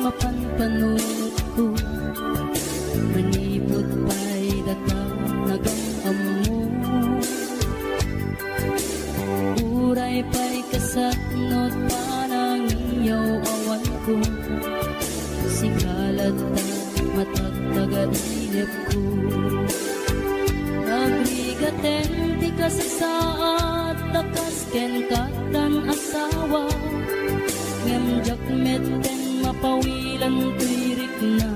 mapanpanunod ko, manipod pa'y datanagang amo. Uray pa'y kasatnot panang iyaw awan ko, sikalat na matagtaga-inip ko. Nagrigaten ti kasasaat, takas ken katan asawa, ngem jakmet ken mapawilan tuirik na.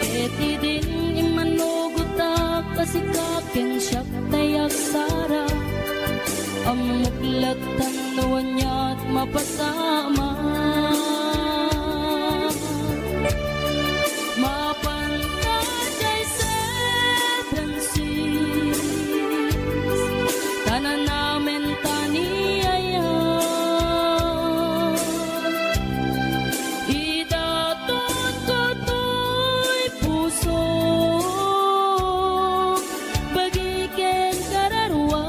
Eti din imanugutak kasikaken siyak tayak sara, amuklat tanuan niya't mapasama. Mapantay seven seas, tanan namin taniyaya. Idatot ko to'y puso, bagiken kararwa.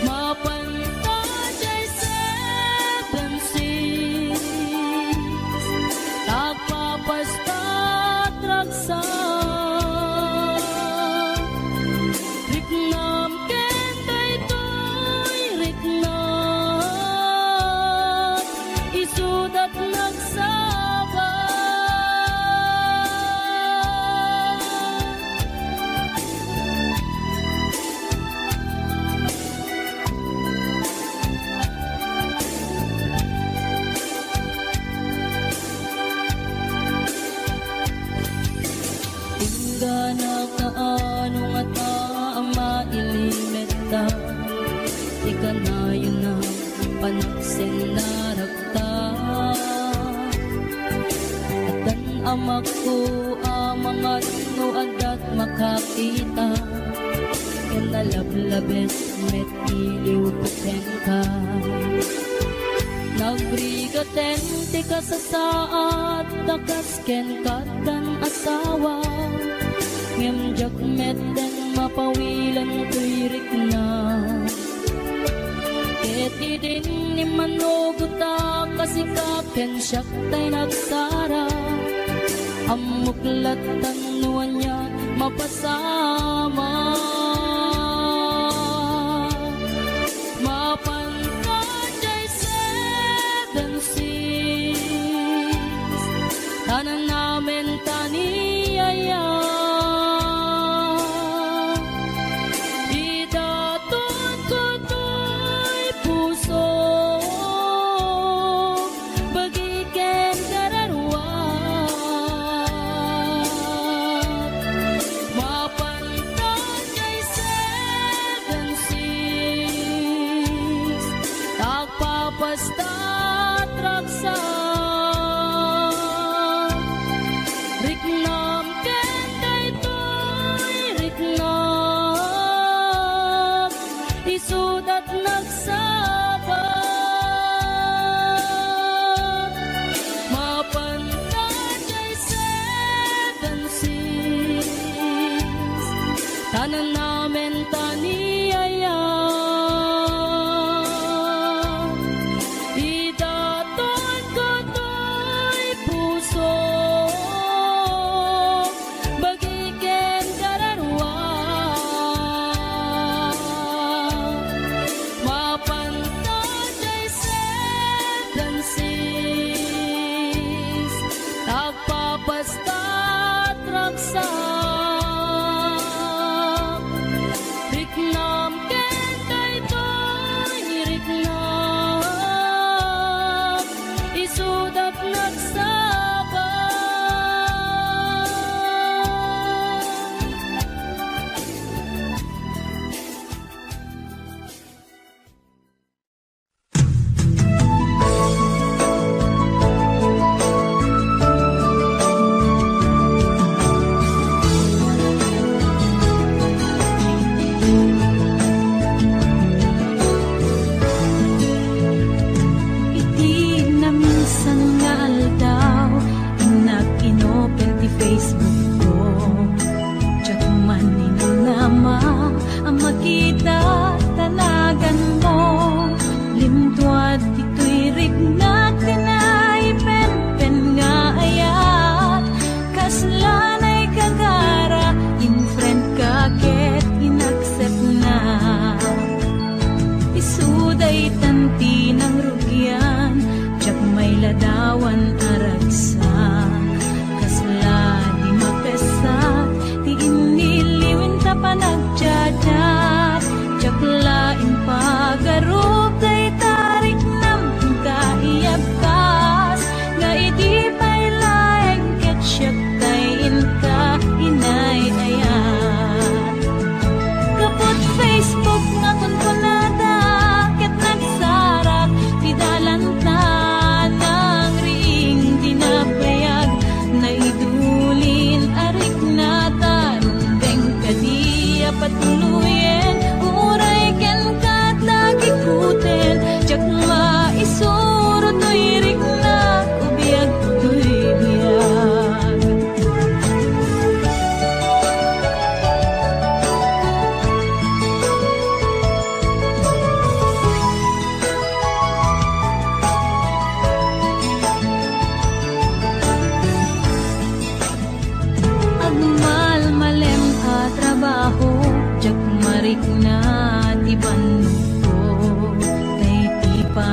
Mapantay seven seas, tagpapastat raksa. Riknam ken daytoy riknam, isudat nagsaba. Tingga na kaano nga ta ang mailimeta, ika na yun na panaksin na rakta. Atan amak ko mga nuadat makakita, ken nalablabes met iliw ko ken ka. Nagrigaten ti kasasaat, takas ken katan asawa, ngem jakmet den mapawilan tuirik na. Eti din ni manuguta kasikaken siyak tay nagsara, amuklat tanuan niya mapasama. Mapantay seven seas, tanan namin taniyaya. Idatot ko to'y puso, bagiken kararwa. Mapantay seven seas, tagpapastat raksa. Riknam ken daytoy riknam, isudat nagsaba. Mapantay seven seas, tanan namin taniyaya. Idatot ko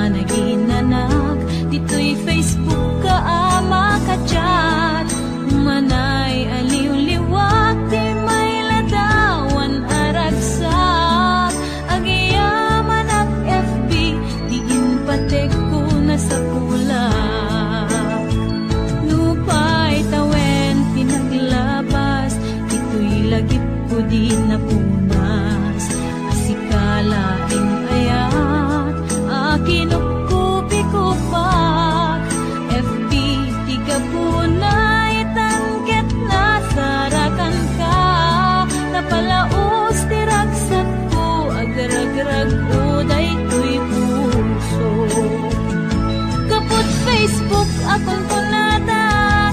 managinanak, dito'y Facebook ka makachat. Manay aliw-liwak, di may ladawan aragsak. Agiyaman ang FB, diin patek ko na sa pulak. Lupay tawen pinaglabas, dito'y lagip ko di napunas. Asikalaing ayat, akinukupi ko pa. FB, tiga punay, tangket na sarakan ka. Napalaos, tiragsat ko, agragrag uday ko'y puso. Kaput Facebook, akong punata,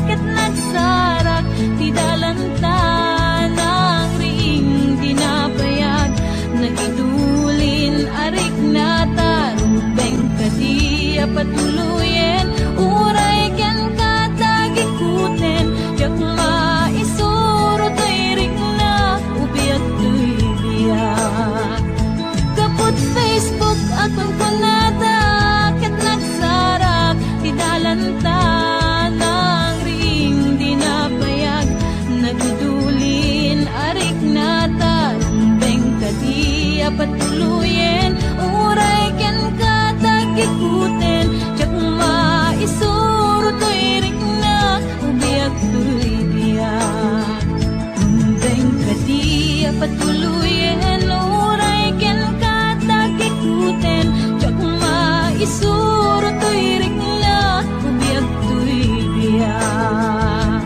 ket nagsarak, tidalantan ang ring dinapayag. Nagidulin, arik na tarubeng kadiya patuluyen. Uray ken katagikutin, jak maisuro to'y ring na, ubiyag to'y biyak. Kaput Facebook, akong punata, ket nagsarak, tidalantan ang ring dinapayag. Nagidulin, arik na tarumbeng kadiya patuluyen. Uray ken katagikutin, jak maisuro to'y ring na, ubiyag to'y biyak. Tumbeng kadiya patuluyen, uray ken katagikutin, jak maisuro to'y ring na, ubiyag to'y biyak.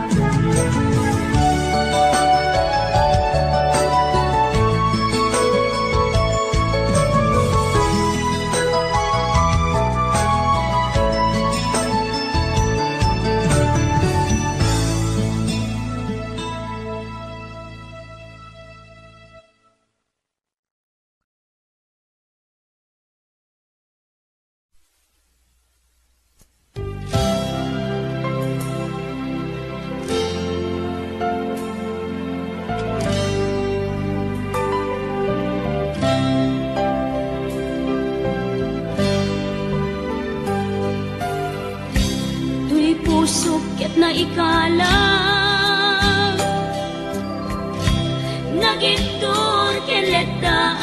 Tuy pusok ket na ikalang, nagitur ken letdaan.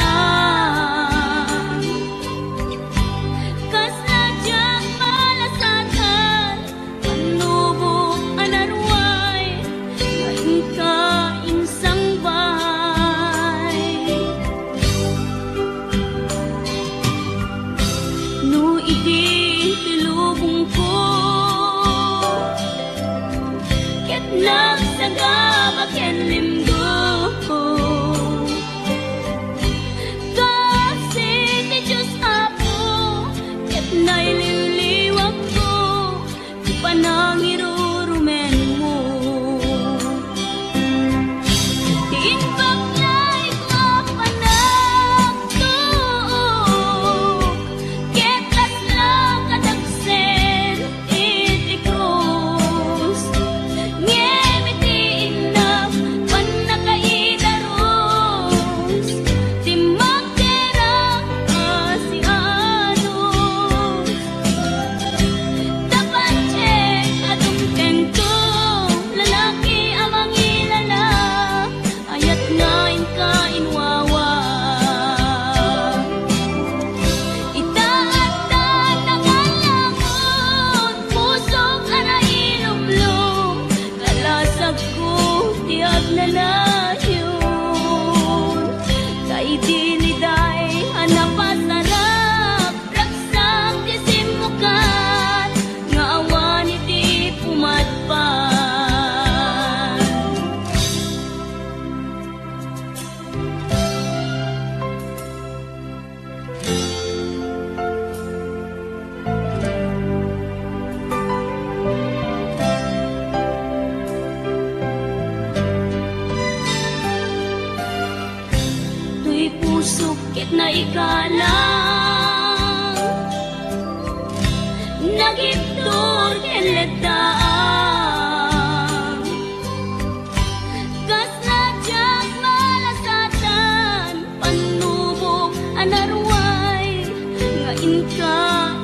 Kas nadyang malasatan, panubo anarway, ngayon ka insang bahay. No iti tilubong ko, ket nagsagaba ken limgo. Kasi ti Diyos Apo, ket naililiwag ko, ti panangirurumen mo. Tiimbag na'y mapanagtuk, ket laslang kadagsen iti krus. Ngemitiin na panakaidarus, ti magderang asianos. Dapat check atong tengko, lalaki amang ilala, ayat ngain ka inwawa. Itaatan ang alangon, pusok anailumlum, kalasag ko tiag na layon. Kay diniday hanapasarap, ragsak ti simukan, nga awan iti pumatpan. Tuy pusok ket na ikalang, nagibtur ken letdaan. Kas nadyang malasatan, panubok anarway, ngayon ka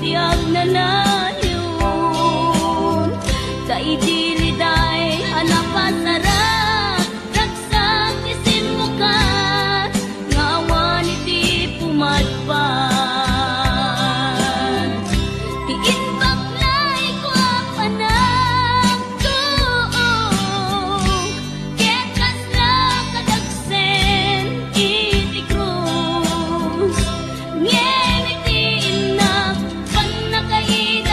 tiyag nanayon. Kaidiliday hanapasarap, ragsak isin mukat, nga awan iti pumadpan. Tiin baklay ko apanang tuog, kekas na kadagsen iti krus. Ngem iti inak, pan nakaida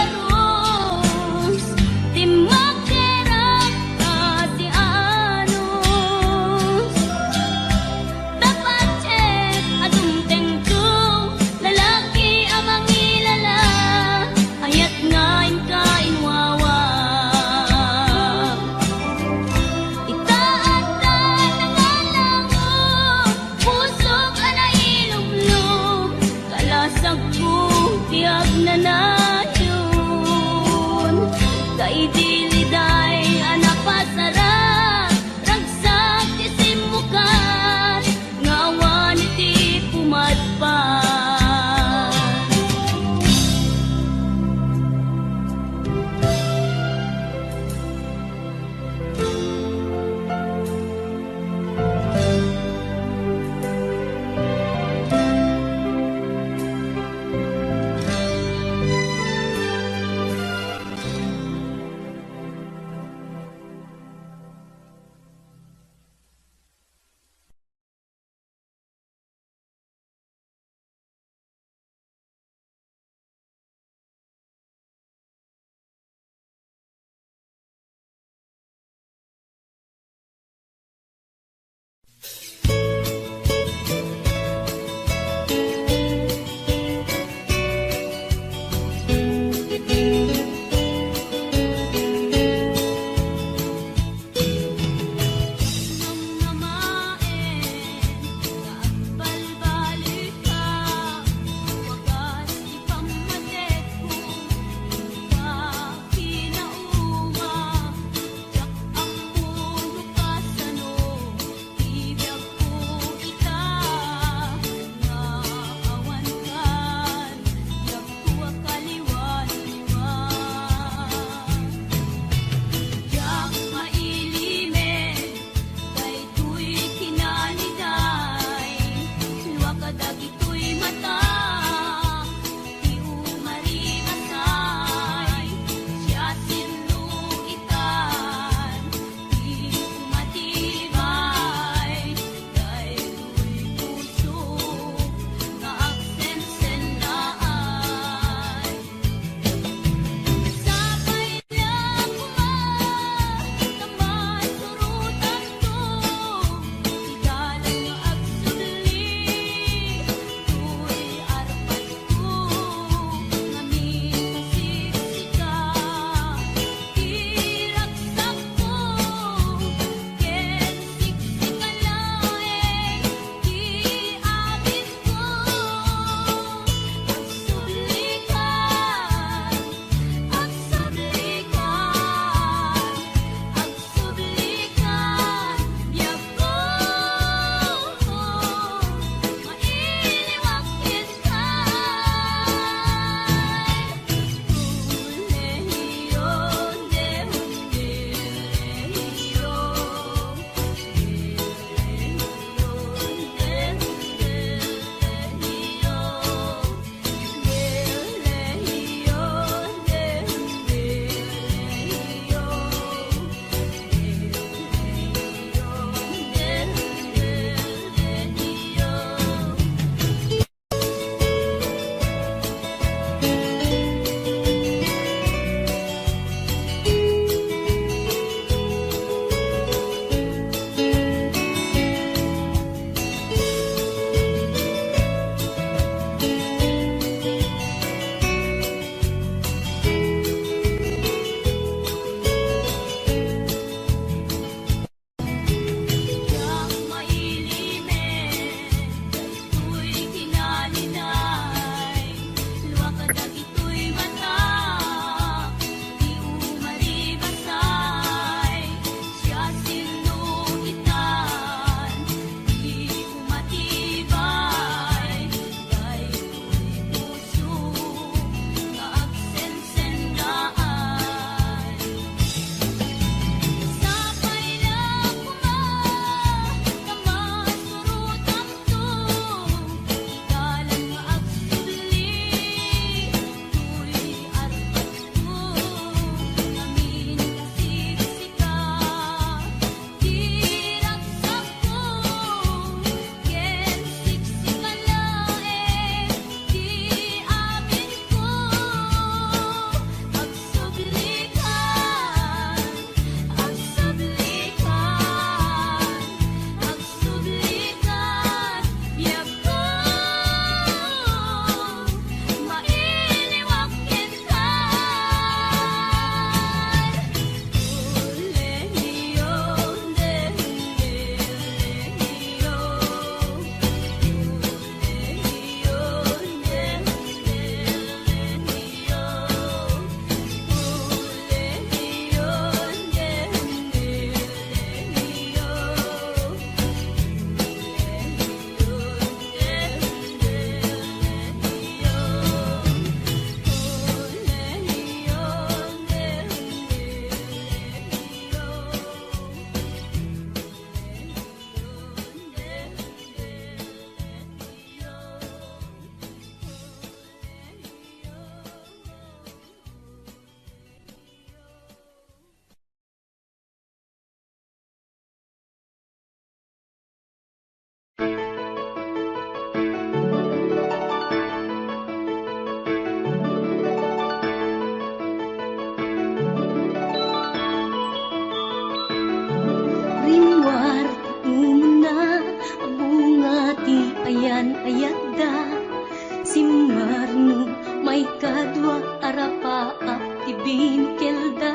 kadwa arapa ti binkelda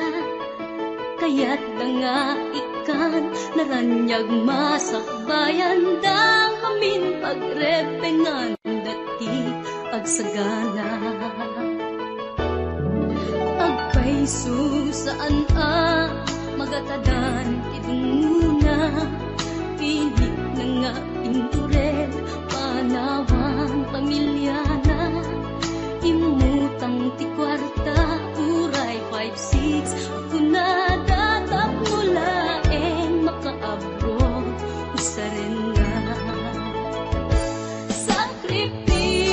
kayat nga ikan naranyag masakbayan dang amin pagrepengan dati agsagana agpaiso saan magatadan idunguna pilit na nga indurel panawang pamilyana imutang ti kwarta uray 5-6 ako na datap mulaeng makaabro usaren nga sakripisyo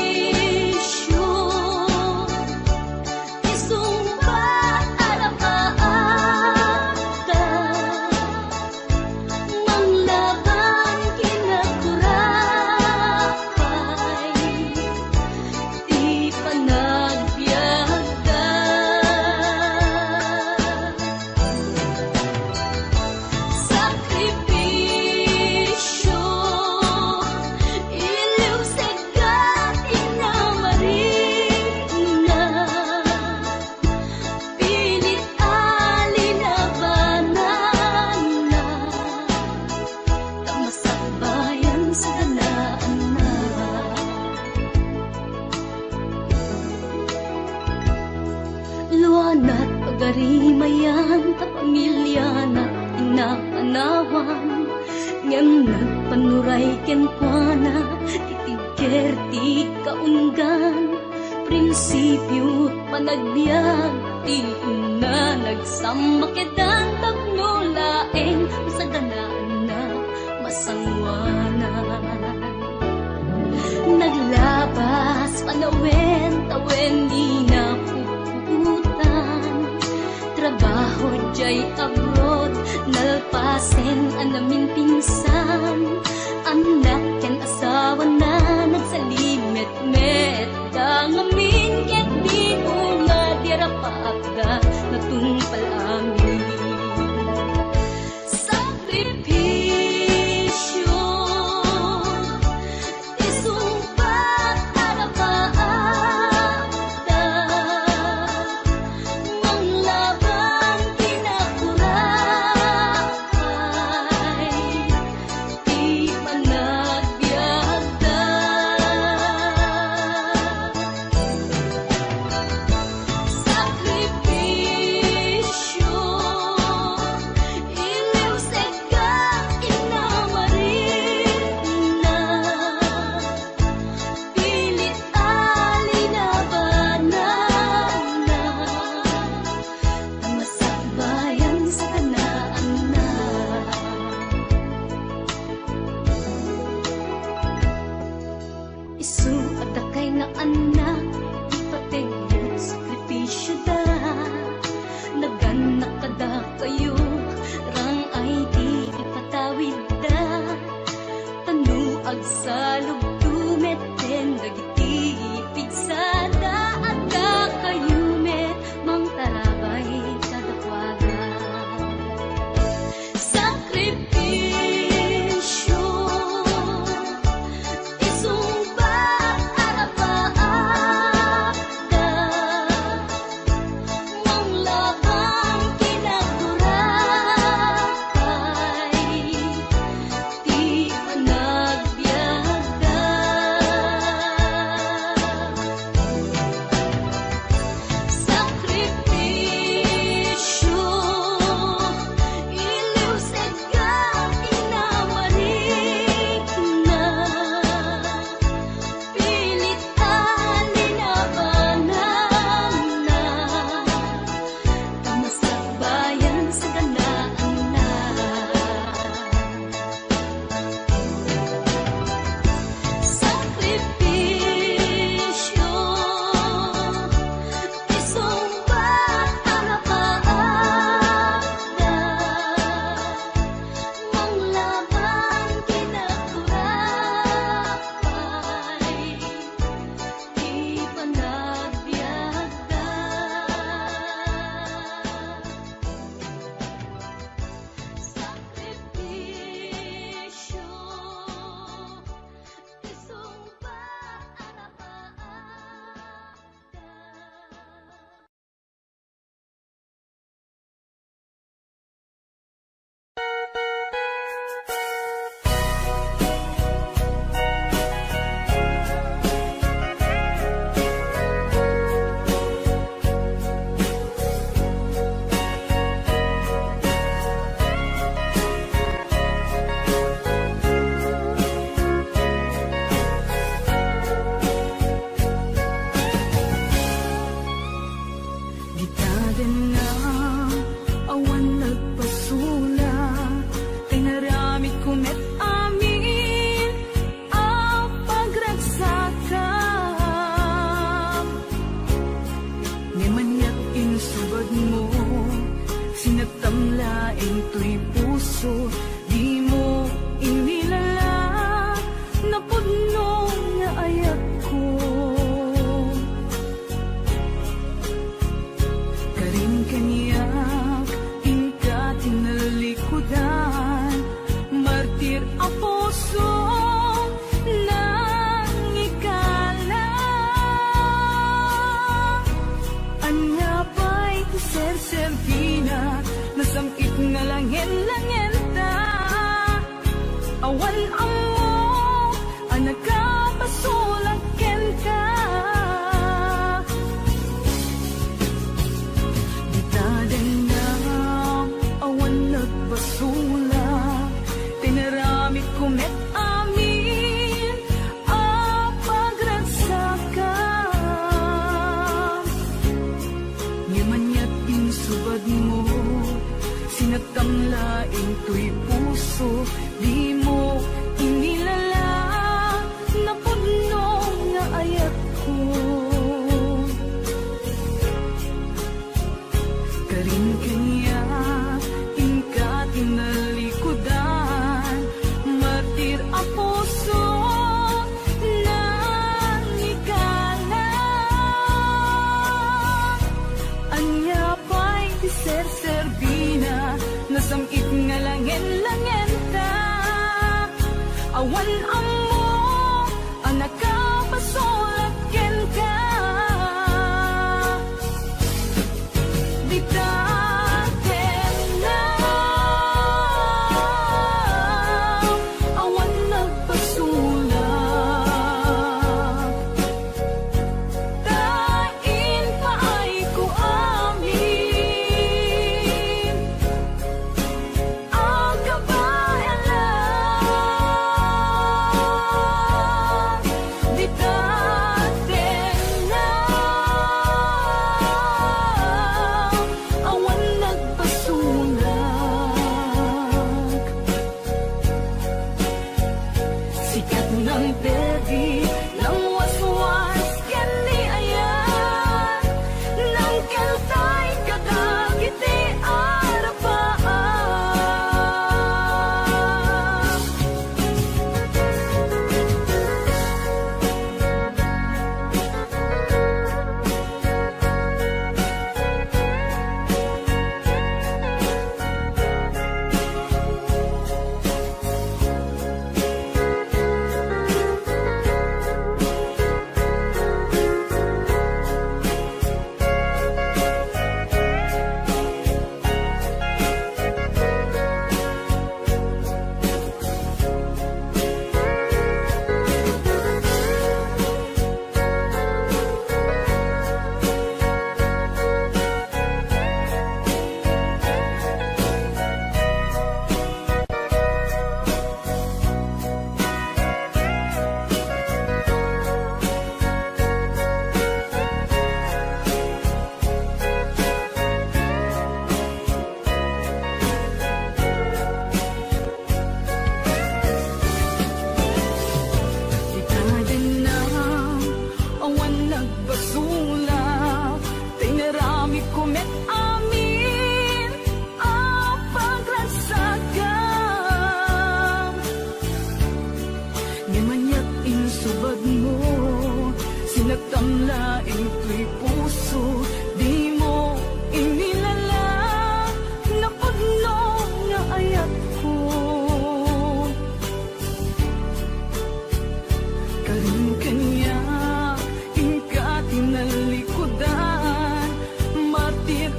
isumbat arapaata manglaban kinakurapay di panagbiagda sakripisyo iliw segat inamarina pilit alinabanan na tamasakbayan sa ganaan na luanat pagarimayan ta pamilya na inapanawan ngem nagpanuray kenkwana titigker ti kaunggan prinsipyo panagbiag ti ina nagsamakedan tagnolaeng sa ganaan na masangwanan naglabas panawen tawen di na puputan trabaho jay abroad nalpasen anamin pinsan anak ken asawa na nagsalimet-met dangamin ket di nga dirapaagda natungpal amin sakripisyo isumpat arapaagda manglaban kinakurapay Gitaden na awan nagpasula, kay naramid kumet amin ang pagragsakam. Ngemanyak insubad mo, sinagtamlaing to'y puso, di mo inilala, napudno nga ayat ko. Karin kaniyak, inka tinalikudan, martir ang puso nang ikala. Anya ba'y ser-servina, nasamit nga langin-langin ta. Awan ang mo, ang nagkapasulakin ka. Gitaden na awan nagbasula, tinaramit kumet amin ang pagragsakam. Ngimanyat insubad mo, sinagtamlaing to'y puso, di mo inilala, napudno nga ayat ko. Karin kanya, inka tinalikudan, martir ang puso nang ikala. Anya ba'y ser-servina, nasamit nga langin-langin ta. Awan ang mo, ang nakapasulakin ka. Bitaten na awan nagpasulak, tain pa ay ko amin ang kabayanan. Bitaten na awan nagpasulak, sikat ng peri ng waswas yan ni ayan, ng kaltay kadagiti arapaan. Gitaden na awan nagbasula, tinaramid kumet amin ang pagragsakam. Ngemanyak insubad mo, sinagtamlaing to'y puso, di mo inilala, napudno nga ayat ko. Karin kanya, inka tinalikudan, martir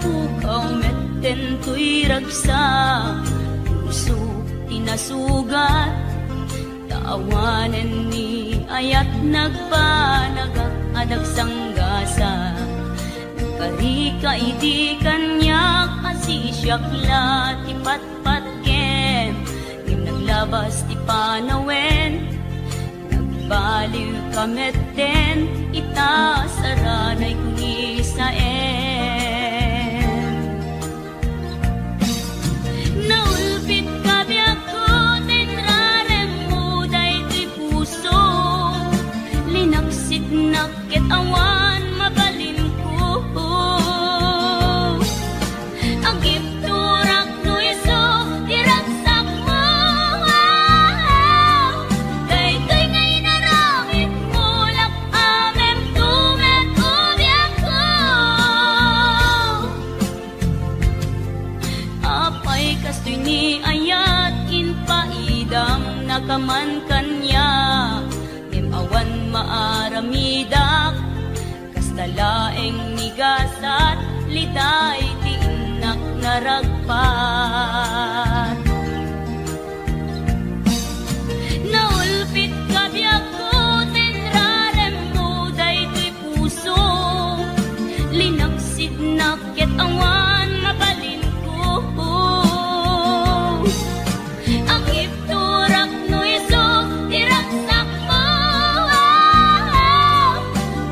pukaw metten to'y ragsa, puso tinasugat, taawanan ni ayat nagpanagak adag sanggasa. Nagkarika idi kanyak asisyakla ti patpatken, ngim naglabas ti panawen, nagbaliw kametten, ita saranay kung isaen. Naulpit ka biyak ko, tinrarem mo daytoy puso, linaksit nakit awan mabalin ko. Agip turak no iso, diragsak mo, daytoy ngay naramit mo, lak amem tumet ubiyak ko. Apay kastoy ni ayat inpaidam nakaman kanya, awan maaramidak, kastalaeng nigasat, liday ti inak naragpat. Naulpit ka biyak ko, tinrarem mo daytoy puso, linaksid nakit awan mabalin ko. Agip turak no iso, diragsak mo,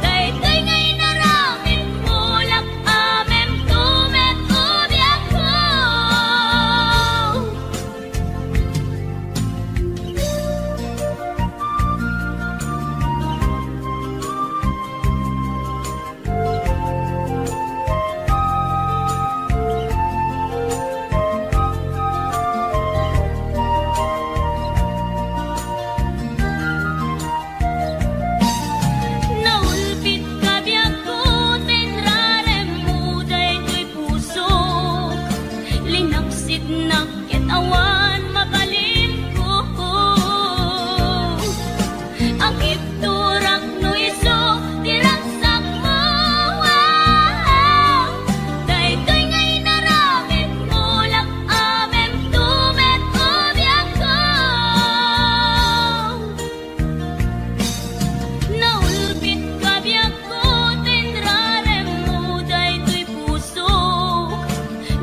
daytoy ngay naramit mo, lak amem tumet ubiyak ko. Naulpit ka biyak ko, tinrarem mo daytoy puso, linaksit nakit awan mabalin ko. Agip turak no iso, diragsak mo, daytoy ngay naramit mo, lak amem tumet ubiyak ko. Naulpit ka biyak ko, tinrarem mo daytoy puso,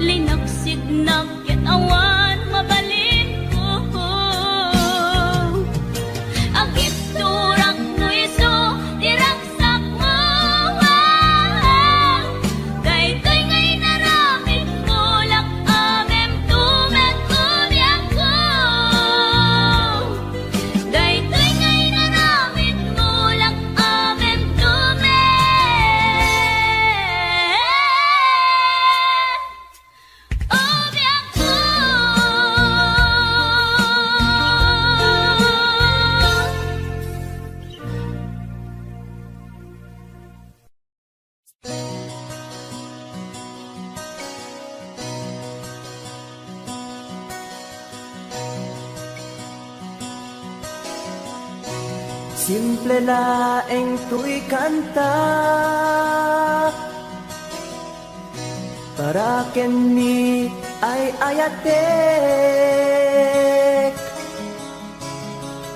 linaksid nakit awan mabalin ko. Agip turak no iso, diragsak mo, daytoy ngay naramit mo, lak amem tumet ubiyak ko. Daytoy ngay naramit mo, lak amem tumet ubiyak ko. Simple laeng tu'y kanta, para kenni ay ayatek,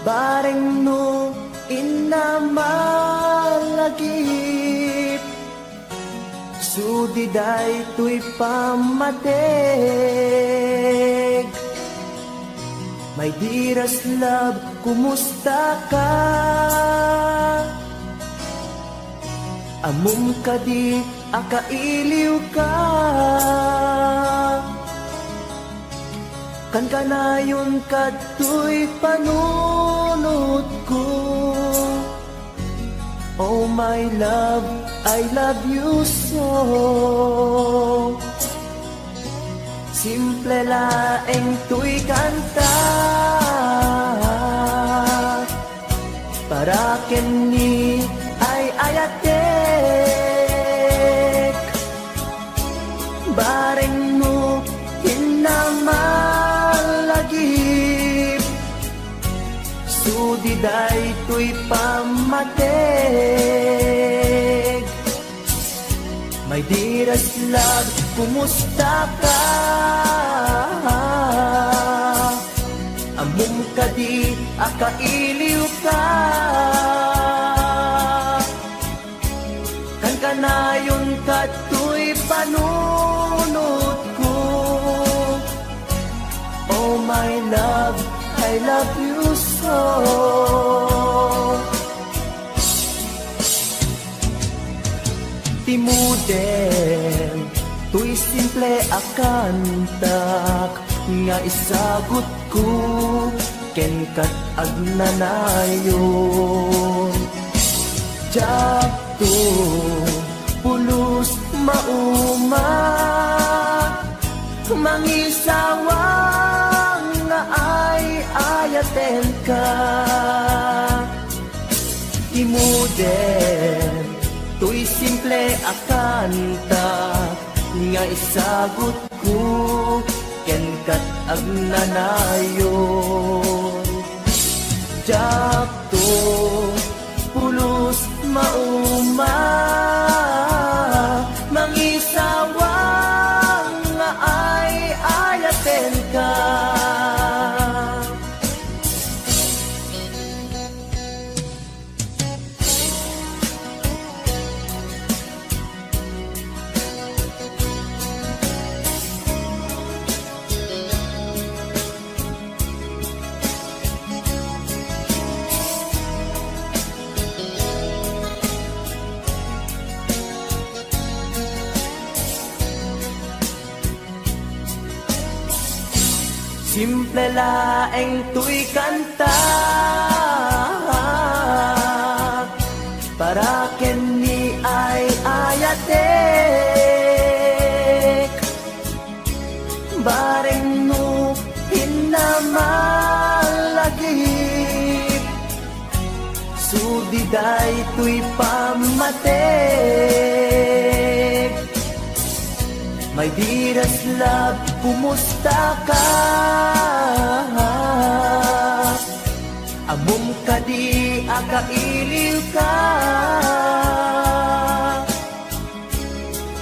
bareng no inamalagip, sudiday tu'y pamatek. My dearest love, kumusta ka? Amum ka di, akailiw ka. Kan kanayon kadto'y panunod ko. Oh my love, I love you so. Simple laeng tu'y kanta, para kenni ay ayatek, bareng mo hinamalagip, sudiday tu'y pamatek. My dearest love, kumusta ka? Among kadi akailiw ka. Kan kanayon kato'y panunod ko. Oh my love, I love you so. Timuden, tuy simple akantak, nga isagot ko, ken kat agnanayon. Jakto, pulos mauma, mangisawang nga ay ayaten ka. Timuden, tuy simple akanta, nga isagot ko, ken kat agnanayon. Jakto, pulos mauma, mangisawang nga ay ayaten ka. Simple laeng tuy kanta, para ken ni ay ayatek. Bareng no hinamalagip, sudiday tuy pamatek. My dearest love, kumusta ka? Among kadi akailiw ka.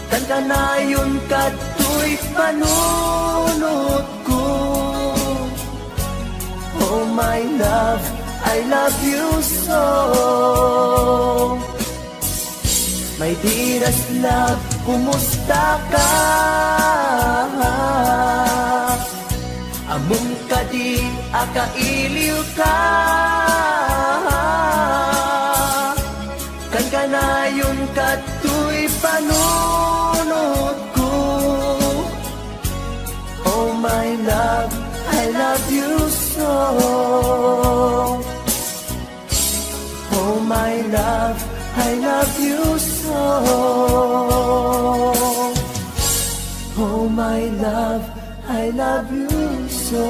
Kan kanayon kato'y panunod ko. Oh my love, I love you so. My dearest love, kumusta ka? Among kadi akailiw ka. Kan kanayon kato'y panunod ko. Oh my love, I love you so. Oh my love, I love you so. Oh my love, I love you so.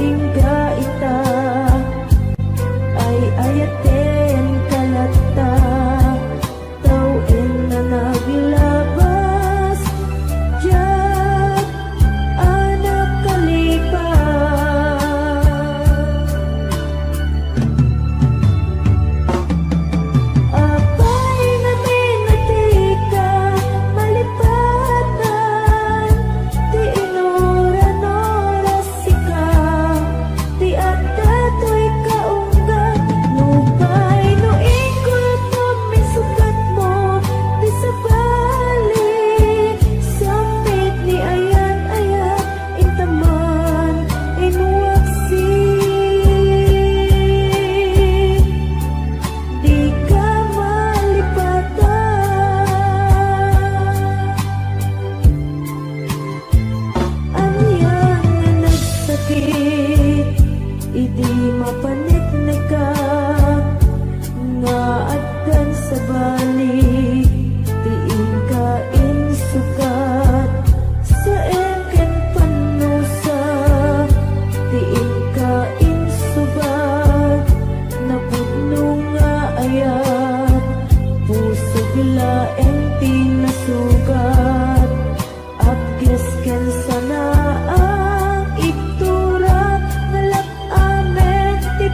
ingga ita ay ayaten kalata tawin na naglabas diyan anak kalipas apay na minatika malipatan ti inoran-oras sika ti adda to'y kaungga nupay no ingkol mo misukat mo ti sabali samit ni ayan-ayat intaman inuwaksi di ka malipatan Anyang nga nagsakit Idi mapanit na ka Nga addan sa balik Tiin ka insukat Sa eken panusa Tiin ka insubat Napudno nga ayat Puso gilaeng tinasugat Abges ken sana ang iktura nalak amen ti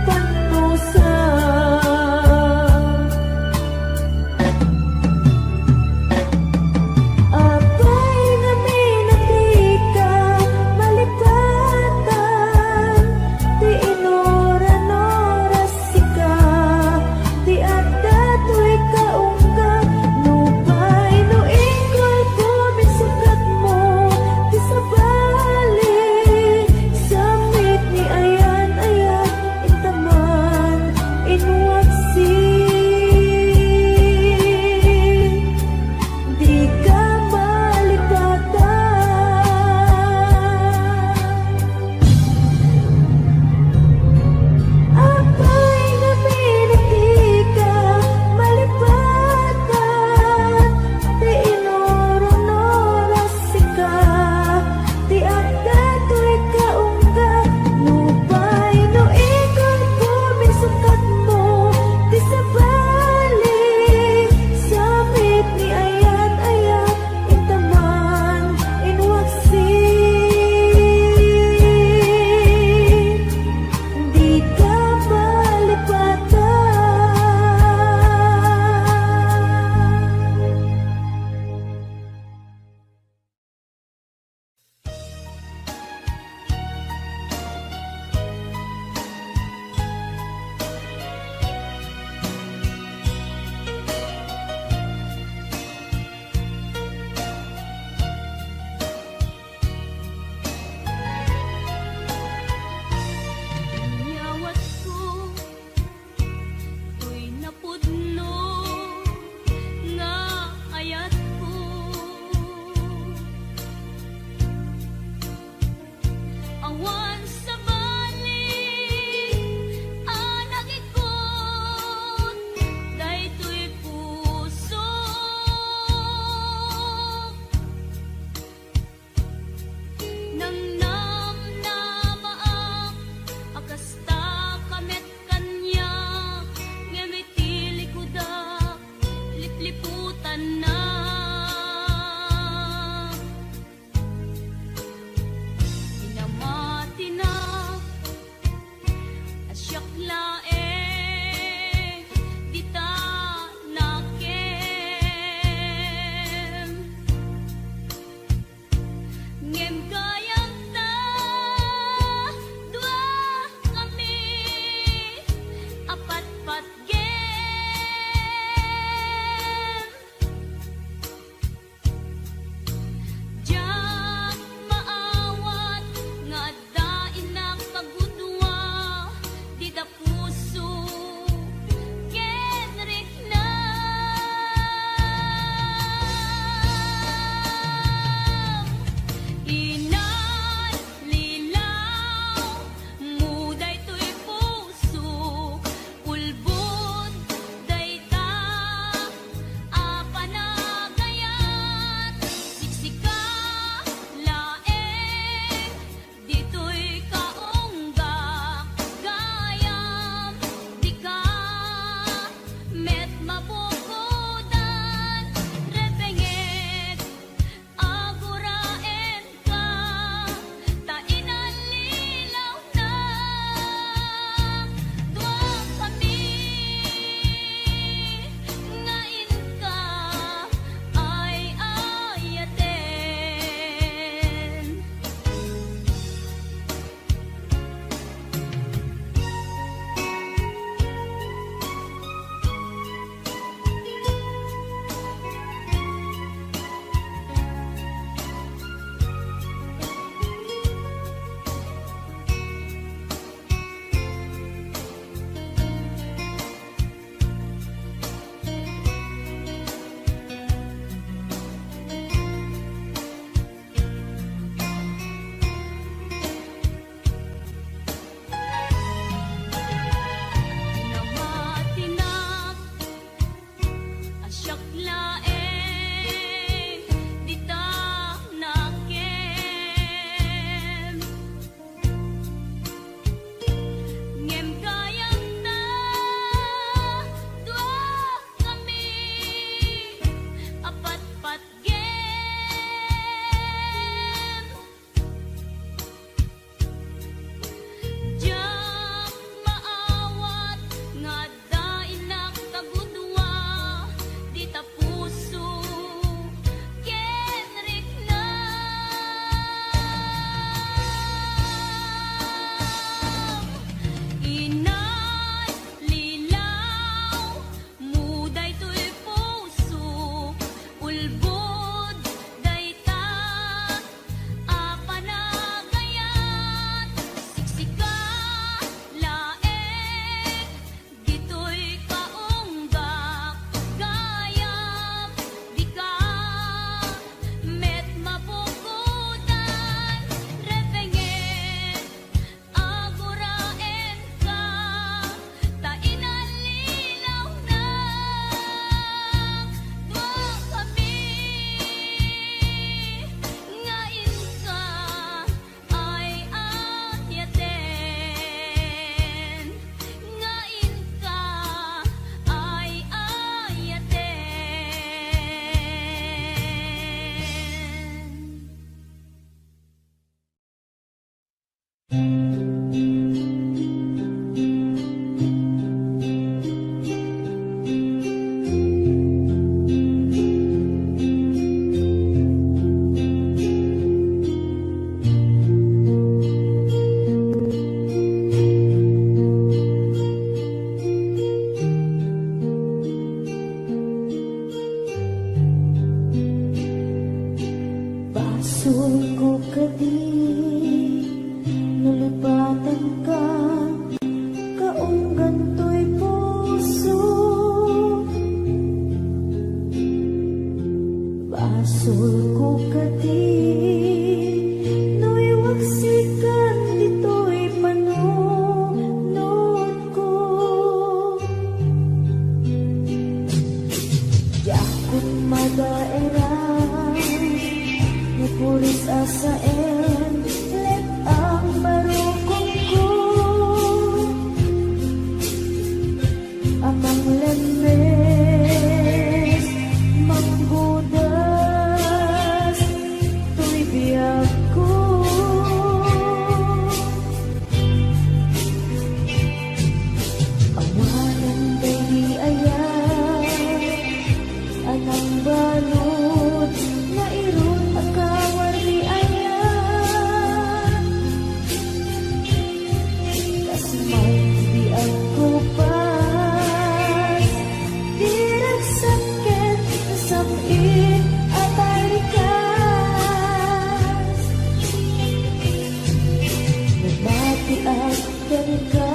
akin ka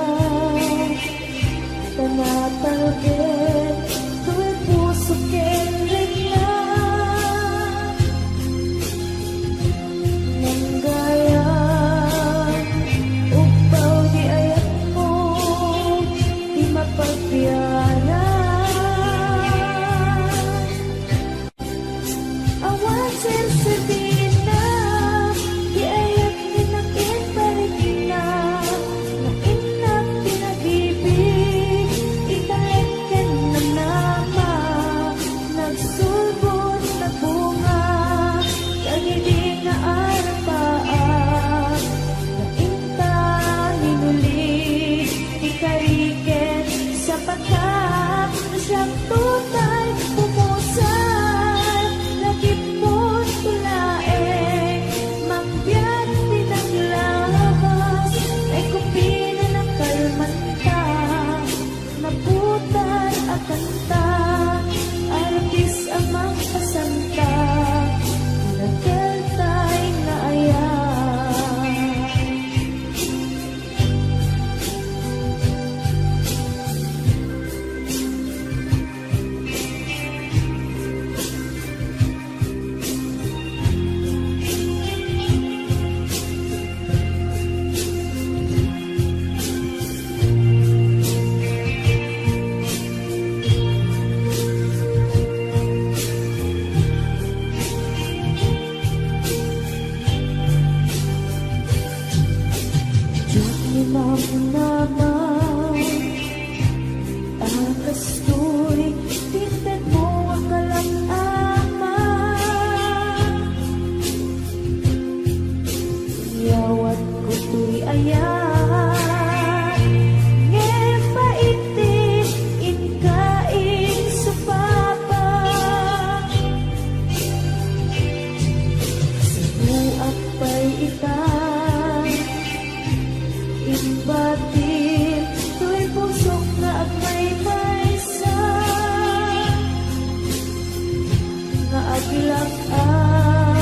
tanatalbit tu'y puso kilig na nang gaya upaw di ayat mo di mapagpiyala awan sasabihin na di ayat ninakin balik na na inak pinag-ibig italikin na nama nagsulbot na bunga kang hindi na arapaan na inta hinuli ikarikin sa pagkak na siyang tutay pumusan lagip mo tulaeng mangbiyan pinaglabas ay kupina ng kalmanta naputar at kanta artis ang magpasanta nagkeltay na ayan Diyos ni Mamo naman Akastoy Tinted mo ang kalangama Yawat ko tuy ayan Ngepaitin inkain supapa Sinuak pa'y itan Imbatin tu'y pusok na at may maysa Nga aglakan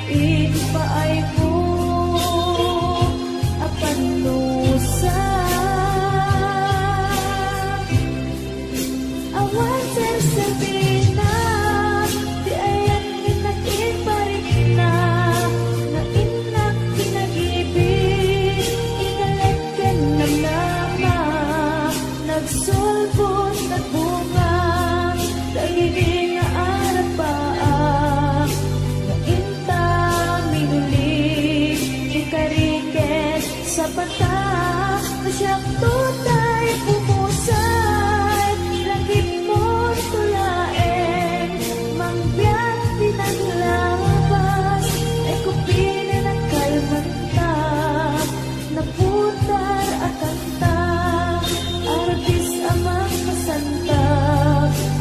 ipaay mo apan nusa Awan sasabihin na di ayan minakin balik na na inak pinag-ibig inalagkan ng nama nagsulbot na bunga dahil nga arapaan na inta minuli ikariket sa bata na siyang tutay pumusay langit mo tulaeng mangbiyan pinaglabas ay kupina ng kalmanta naputar at kanta artis amang masanta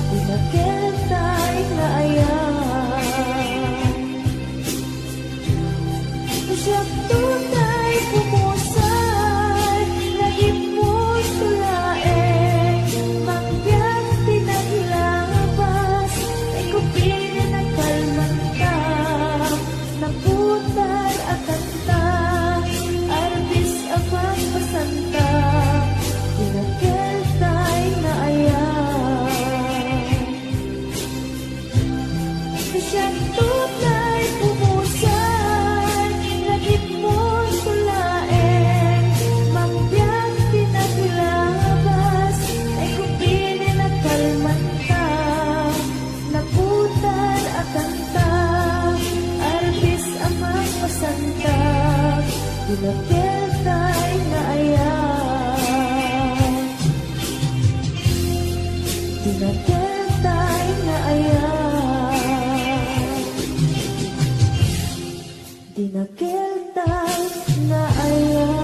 pinagkeltay na ayan siyang tutay pumusay lagip mo tulaeng mangbiyan pinaglabas ay kupina ng kalmanta naputar at kanta artis amang masanta pinagkeltay na ayan siyang tutay pumusay lagip mo tulaeng mangbiyan pinaglabas ay kupina ng kalmanta naputar at kanta artis amang masanta pinagkeltay na ayan pinagkeltay na ayan pinagkeltay na ayan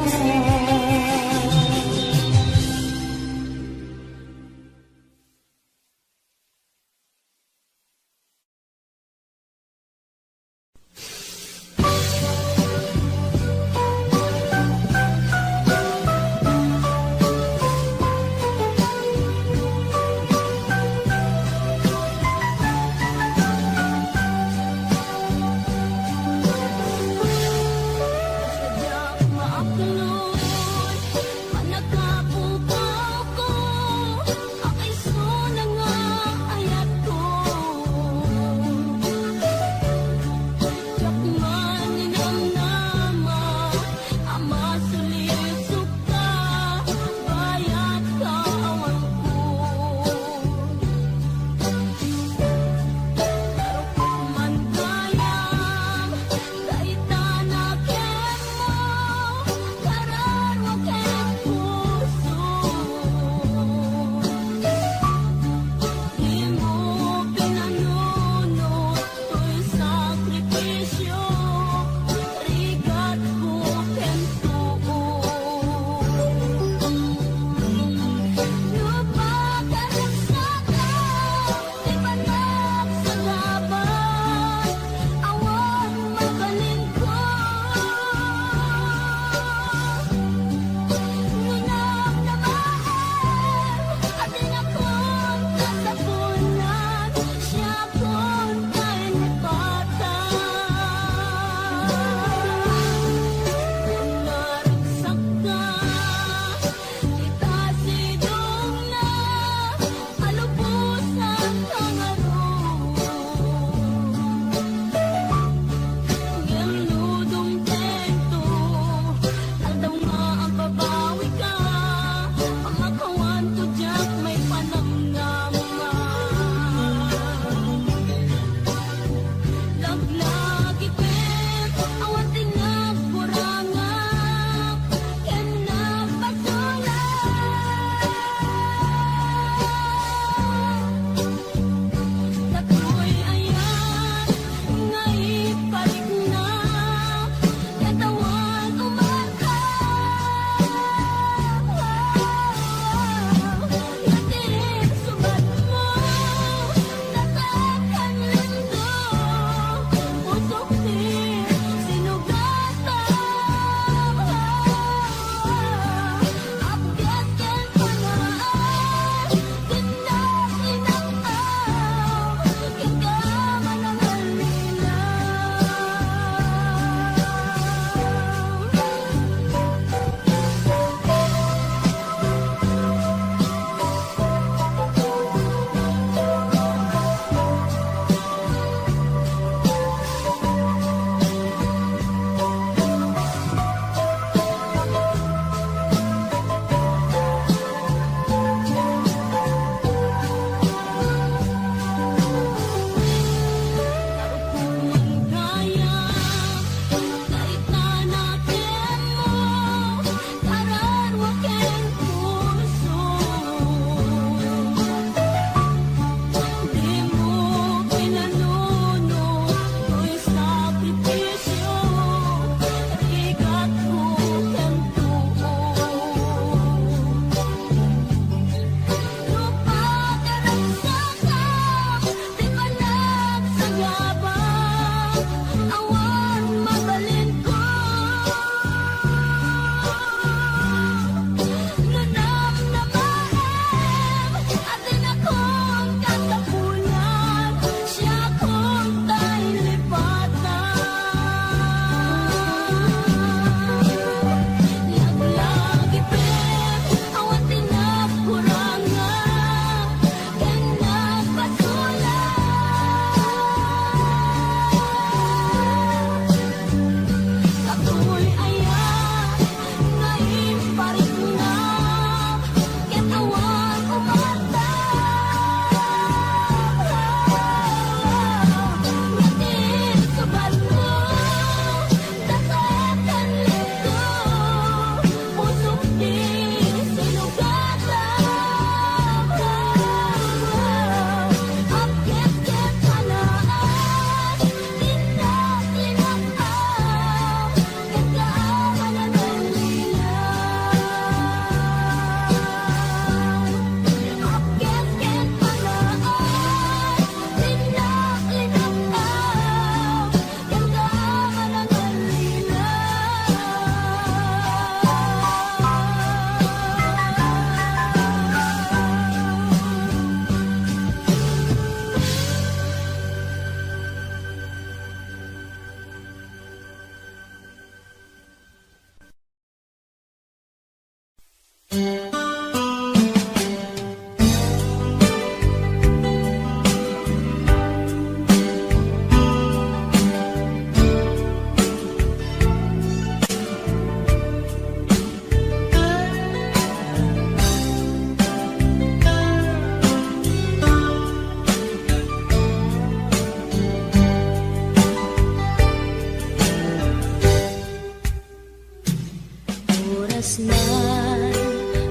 kasnan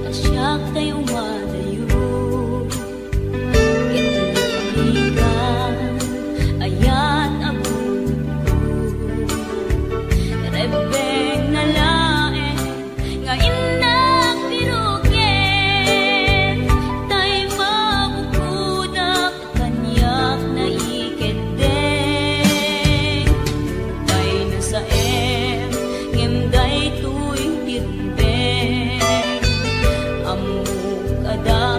asyak tay umadayo itiligan ayat abun rebeng na lae nga inak birugen tay mabukudak kanyak na ikedeng tay na sa ngem day tuwing tirubeng amuk ada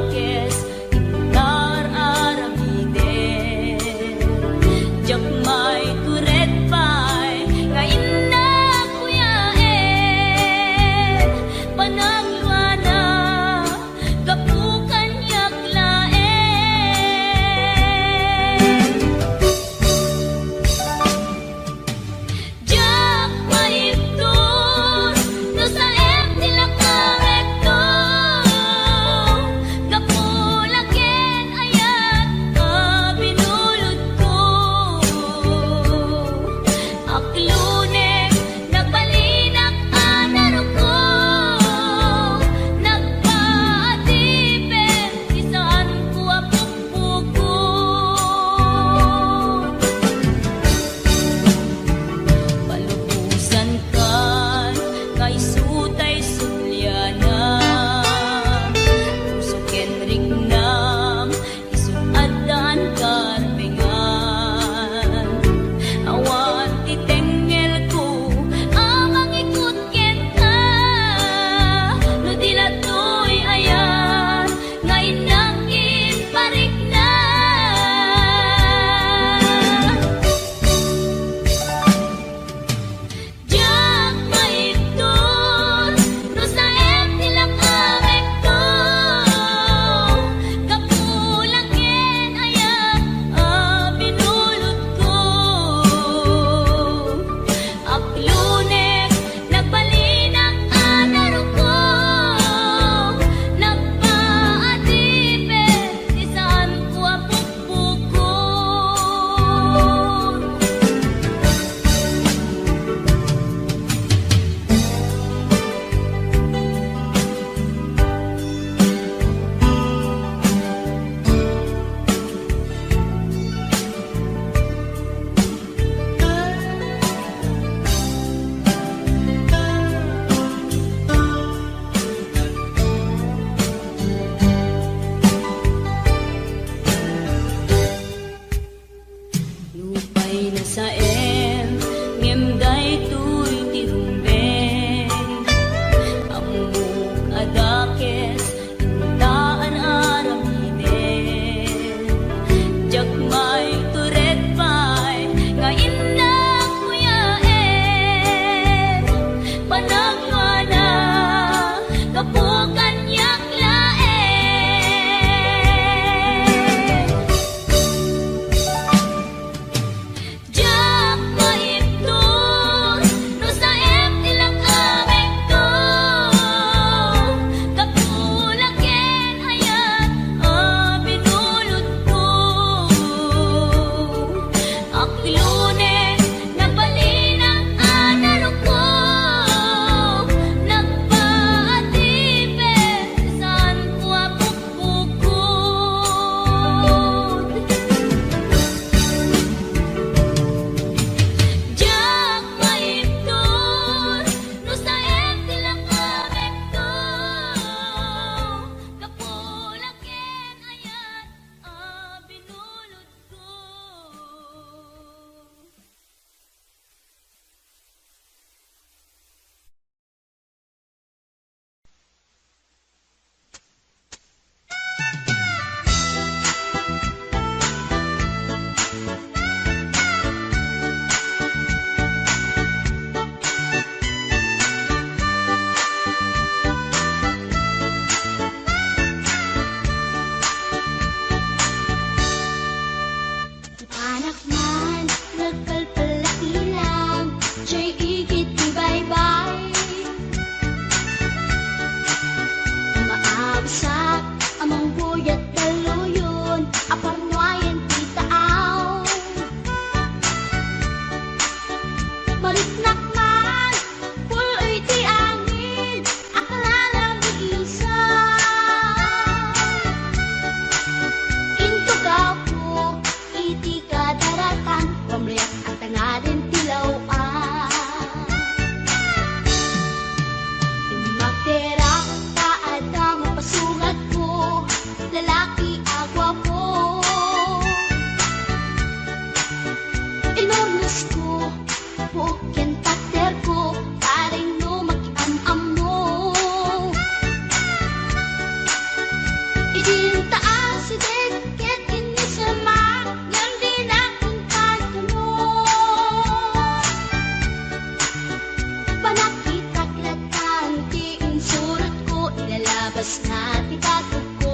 kas na titagod ko.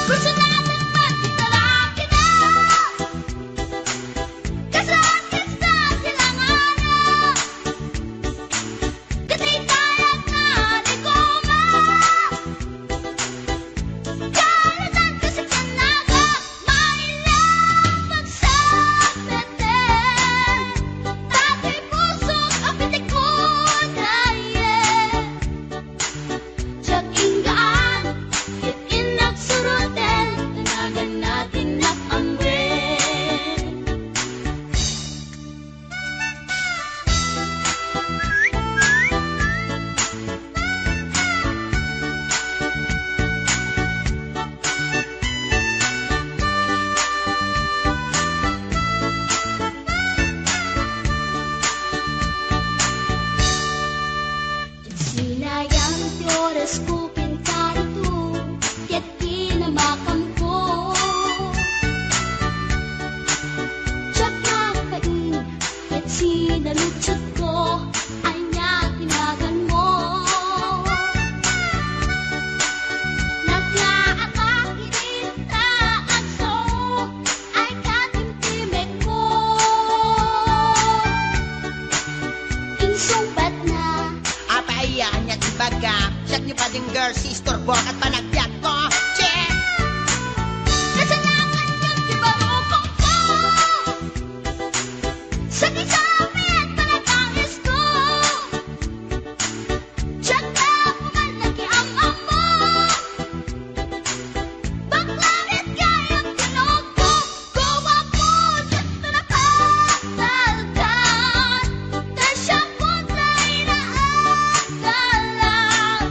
Gusto natin magkitalaki na, kasakit sa silanganan, katay tayak na likoma, kalatan kasi kanaga, mailang pagsapeten, tatay pusok apitik ko daye, tsak inggaan, itin nagsuroten, tanagan natin nakamwe. Sinayang ti oras ko pinkarito, ket kinamakam ko. Tsak nakapain, ket sinalutsot ko, ay niya tinagan mo. Naglaakak ininta at so, ay katimtimek ko. Insumbat na, Apayaan niya tibaga, siyak niyo pa din girl, sister, at panagbiag ko. Check! kasalanan yung tibarukong ko. Sa kisapit panagangis ko, tsak na pumal nakiamang mo. Baklangit kayang tinog ko, gawa po sa pinakatalkan, tasyang puntay na agalan.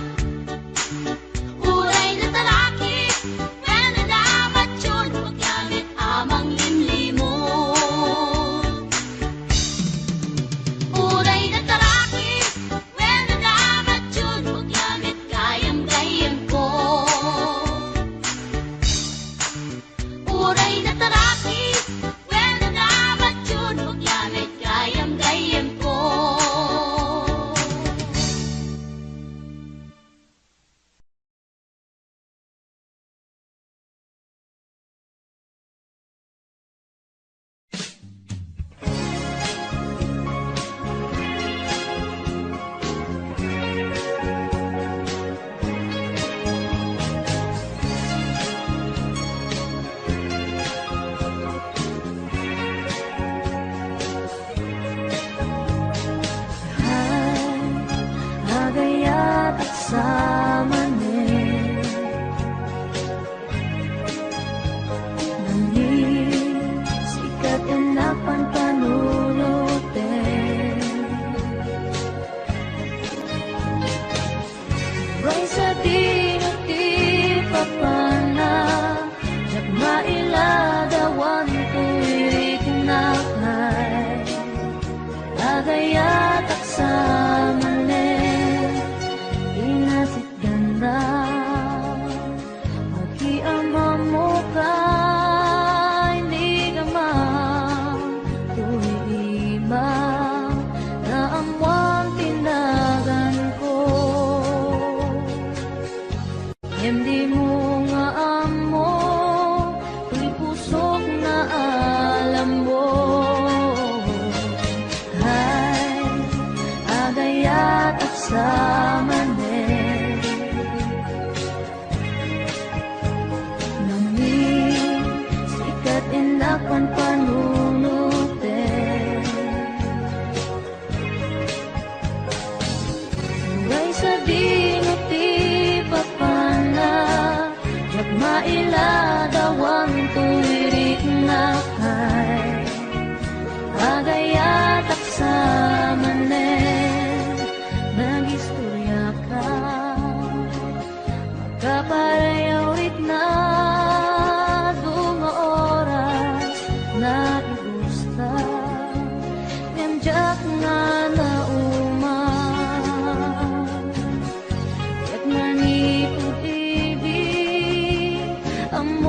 Uray na talaki, when nadamat yun, huwag gamit amang limlimon. Uray na talaki, when nadamat yun, huwag gamit gayam-gayam ko. Uray na talaki, when nadamat yun, huwag gamit gayam-gayam ko. Nagayat at samanin, sikat anak panpanunutin. Ray sa di papana, jak mailadawan tuwid nakay. Nagayat at samanin, inasit ganda, magkiama mo ka, hindi ka tuwiba, na amwang tinagan ko. Hindi mo nga amo, tuy pusok na alam mo. Hay, agayat at samanin, sikat inakan panunutin. Uray sa dinuti papana, jak mailadawan tuwirik na kay. Agayat at samanin, nagistorya ka, magkaparayawit na dunga oras na igusta, yanjak nga na uman, yak manipod ibig, ang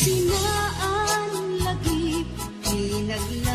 Sinaan lagi, pinagla